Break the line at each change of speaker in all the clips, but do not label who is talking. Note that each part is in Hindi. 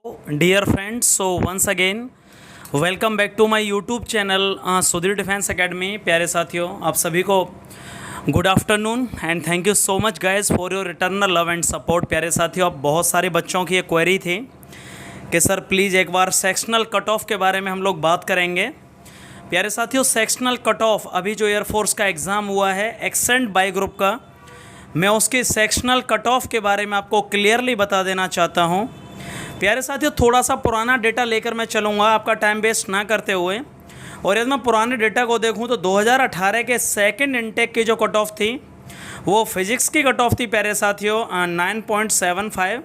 Dear friends, so once again welcome back to my YouTube channel Sudhir defence academy. प्यारे साथियों, आप सभी को good afternoon and thank you so much guys for your eternal love and support. प्यारे साथियों, अब बहुत सारे बच्चों की ये क्वेरी थी कि सर प्लीज़ एक बार सेक्शनल कट ऑफ के बारे में हम लोग बात करेंगे। प्यारे साथियों, सेक्शनल कट ऑफ अभी जो एयरफोर्स का एग्ज़ाम हुआ है एक्सेंट बाई ग्रुप का, मैं उसकी सेक्शनल कट ऑफ के बारे में आपको क्लियरली बता देना चाहता हूँ। प्यारे साथियों, थोड़ा सा पुराना डेटा लेकर मैं चलूँगा आपका टाइम वेस्ट ना करते हुए। और यदि मैं पुराने डेटा को देखूँ तो 2018 के सेकंड इनटेक की जो कट ऑफ थी वो फिज़िक्स की कट ऑफ थी प्यारे साथियों 9.75,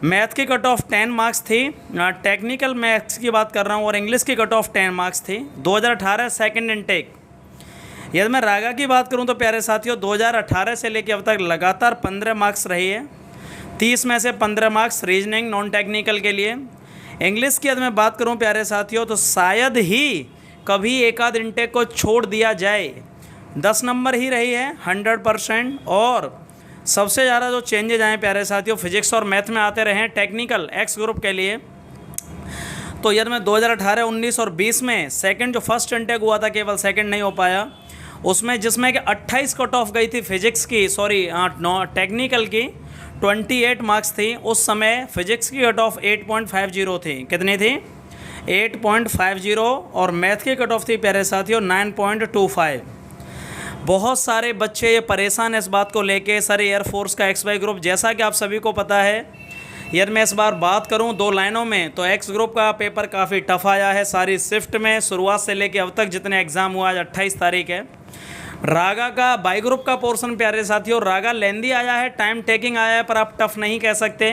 मैथ की कट ऑफ 10 मार्क्स थी, टेक्निकल मैथ्स की बात कर रहा हूँ, और इंग्लिश की कट ऑफ 10 मार्क्स थी 2018 सेकंड इनटेक। यदि मैं रागा की बात करूँ तो प्यारे साथियों 2018 से लेकर अब तक लगातार 15 मार्क्स रही है, 30 में से 15 मार्क्स रीजनिंग नॉन टेक्निकल के लिए। इंग्लिश की यदि मैं बात करूं प्यारे साथियों तो शायद ही कभी एक आध इंटेक को छोड़ दिया जाए, 10 नंबर ही रही है 100%। और सबसे ज़्यादा जो चेंजेज आए प्यारे साथियों फिजिक्स और मैथ में आते रहे हैं टेक्निकल एक्स ग्रुप के लिए। तो यदि मैं 2018, 19 और 20 में सेकंड जो फर्स्ट इंटेक हुआ था, केवल सेकंड नहीं हो पाया उसमें, जिसमें कि 28 कट ऑफ गई थी फिजिक्स की, सॉरी टेक्निकल की 28 मार्क्स थी। उस समय फिजिक्स की कट ऑफ 8.50 थी। कितनी थी? 8.50। और मैथ की कट ऑफ थी प्यारे साथियों 9.25। बहुत सारे बच्चे ये परेशान है इस बात को लेके, सर एयरफोर्स का एक्स वाई ग्रुप, जैसा कि आप सभी को पता है। यदि मैं इस बार बात करूं दो लाइनों में तो एक्स ग्रुप का पेपर काफ़ी टफ आया है सारी शिफ्ट में, शुरुआत से लेके अब तक जितने एग्ज़ाम हुआ, आज 28 तारीख है। रागा का बाई ग्रुप का पोर्शन प्यारे साथियों, रागा लेंदी आया है, टाइम टेकिंग आया है, पर आप टफ नहीं कह सकते।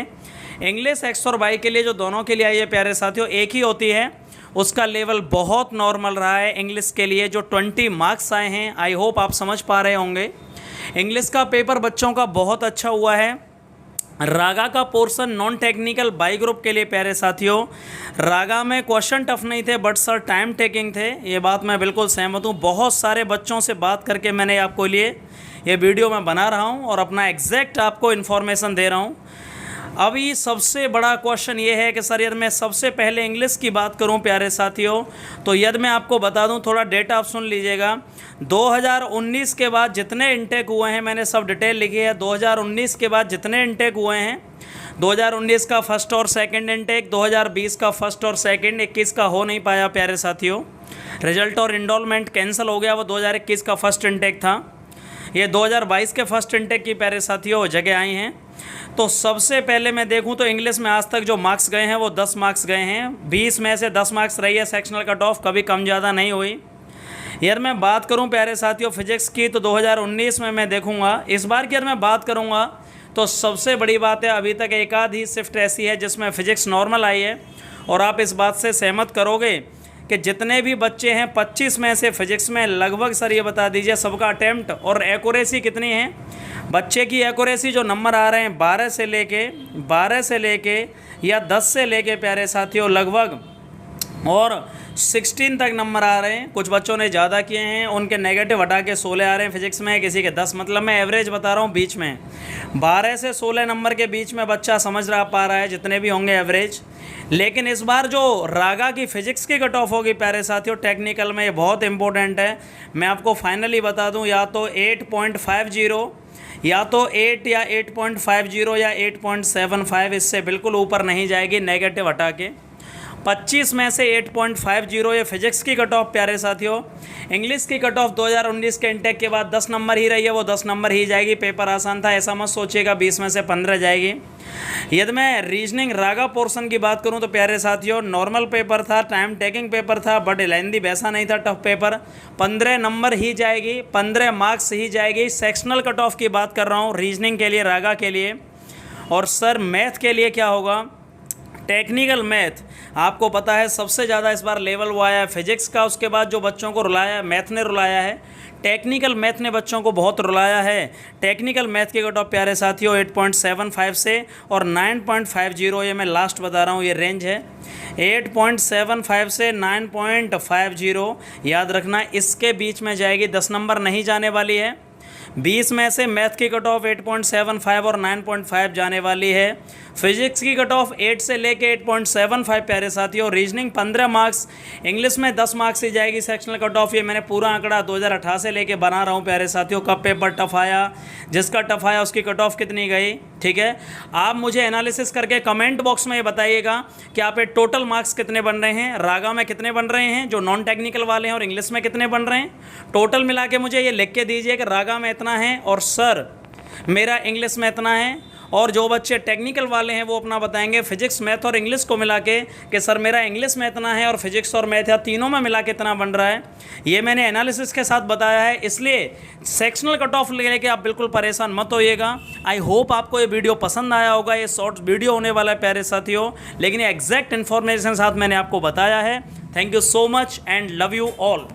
इंग्लिश एक्स और वाई के लिए जो दोनों के लिए आई है प्यारे साथियों एक ही होती है, उसका लेवल बहुत नॉर्मल रहा है। इंग्लिश के लिए जो 20 मार्क्स आए हैं, आई होप आप समझ पा रहे होंगे। इंग्लिश का पेपर बच्चों का बहुत अच्छा हुआ है। रागा का portion non technical by group के लिए प्यारे साथियों, रागा में क्वेश्चन टफ नहीं थे बट सर टाइम टेकिंग थे, ये बात मैं बिल्कुल सहमत हूँ। बहुत सारे बच्चों से बात करके मैंने आपको लिए ये वीडियो मैं बना रहा हूँ और अपना एग्जैक्ट आपको इन्फॉर्मेशन दे रहा हूँ। अभी सबसे बड़ा क्वेश्चन ये है कि सर यदि मैं सबसे पहले इंग्लिश की बात करूं प्यारे साथियों, तो यदि मैं आपको बता दूं, थोड़ा डेटा आप सुन लीजिएगा। 2019 के बाद जितने इंटेक हुए हैं, मैंने सब डिटेल लिखी है। 2019 के बाद जितने इंटेक हुए हैं, 2019 का फर्स्ट और सेकंड इंटेक, 2020 का फर्स्ट और सेकंड, 21 का हो नहीं पाया प्यारे साथियों, रिजल्ट और इनरोलमेंट कैंसिल हो गया, वो 2021 का फर्स्ट इंटेक था। ये 2022 के फर्स्ट इंटेक की प्यारे साथियों जगह आई हैं। तो सबसे पहले मैं देखूं तो इंग्लिश में आज तक जो मार्क्स गए हैं वो 10 मार्क्स गए हैं, 20 में से 10 मार्क्स रही है सेक्शनल कट ऑफ, कभी कम ज़्यादा नहीं हुई। यार मैं बात करूं प्यारे साथियों फिजिक्स की तो 2019 में मैं देखूंगा। इस बार की अगर मैं बात करूंगा तो सबसे बड़ी बात है, अभी तक एक आध ही शिफ्ट ऐसी है जिसमें फ़िज़िक्स नॉर्मल आई है। और आप इस बात से सहमत करोगे कि जितने भी बच्चे हैं 25 में से फिजिक्स में लगभग, सर ये बता दीजिए सबका अटैम्प्ट और एक्यूरेसी कितनी है? बच्चे की एक्यूरेसी जो नंबर आ रहे हैं 12 से लेके या 10 से लेके प्यारे साथियों लगभग, और 16 तक नंबर आ रहे हैं। कुछ बच्चों ने ज़्यादा किए हैं, उनके नेगेटिव हटा के 16 आ रहे हैं फिजिक्स में, किसी के 10, मतलब मैं एवरेज बता रहा हूँ बीच में 12 से 16 नंबर के बीच में बच्चा समझ रहा पा रहा है, जितने भी होंगे एवरेज। लेकिन इस बार जो रागा की फ़िज़िक्स की कट ऑफ होगी प्यारे साथियों टेक्निकल में, ये बहुत इंपॉर्टेंट है। मैं आपको फाइनली बता दूं, या तो 8.50 या तो 8 या 8.50 या 8.75, इससे बिल्कुल ऊपर नहीं जाएगी नेगेटिव हटा के। 25 में से 8.50 ये फिजिक्स की कट ऑफ प्यारे साथियों। इंग्लिश की कट ऑफ 2019 के इंटेक के बाद 10 नंबर ही रही है, वो 10 नंबर ही जाएगी। पेपर आसान था ऐसा मत सोचिएगा 20 में से 15 जाएगी। यदि मैं रीजनिंग रागा पोर्शन की बात करूं तो प्यारे साथियों नॉर्मल पेपर था, टाइम टेकिंग पेपर था, बट लेंदी वैसा नहीं था टफ पेपर। 15 नंबर ही जाएगी, 15 मार्क्स ही जाएगी। सेक्शनल कट ऑफ की बात कर रहा हूँ रीजनिंग के लिए, रागा के लिए। और सर मैथ के लिए क्या होगा? टेक्निकल मैथ आपको पता है सबसे ज़्यादा इस बार लेवल हुआ है फिजिक्स का, उसके बाद जो बच्चों को रुलाया है मैथ ने रुलाया है, टेक्निकल मैथ ने बच्चों को बहुत रुलाया है। टेक्निकल मैथ की कट ऑफ प्यारे साथियों 8.75 से और 9.50, ये मैं लास्ट बता रहा हूँ, ये रेंज है 8.75 से 9.50, याद रखना इसके बीच में जाएगी, 10 नंबर नहीं जाने वाली है। 20 में से मैथ की कट ऑफ 8.75 और 9.5 जाने वाली है। फिजिक्स की कट ऑफ 8 से लेके 8.75 प्यारे साथियों। रीजनिंग 15 मार्क्स, इंग्लिश में 10 मार्क्स से जाएगी सेक्शनल कट ऑफ। ये मैंने पूरा आंकड़ा 2018 से लेके बना रहा हूँ प्यारे साथियों। कब पेपर टफ आया, जिसका टफ आया उसकी कट ऑफ कितनी गई, ठीक है। आप मुझे एनालिसिस करके कमेंट बॉक्स में ये बताइएगा कि आप ये टोटल मार्क्स कितने बन रहे हैं, रागा में कितने बन रहे हैं जो नॉन टेक्निकल वाले हैं, और इंग्लिश में कितने बन रहे हैं। टोटल मिला के मुझे ये लिख के दीजिए कि रागा में इतना है और सर मेरा इंग्लिश में इतना है। और जो बच्चे टेक्निकल वाले हैं वो अपना बताएंगे फिजिक्स मैथ और इंग्लिश को मिला के कि सर मेरा इंग्लिश में इतना है और फिजिक्स और मैथ या तीनों में मिला के इतना बन रहा है। ये मैंने एनालिसिस के साथ बताया है, इसलिए सेक्शनल कट ऑफ लेके आप बिल्कुल परेशान मत होइएगा। आई होप आपको ये वीडियो पसंद आया होगा। ये शॉर्ट वीडियो होने वाला है प्यारे साथियों, लेकिन ये एग्जैक्ट इन्फॉर्मेशन साथ मैंने आपको बताया है। Thank you so much and love you all.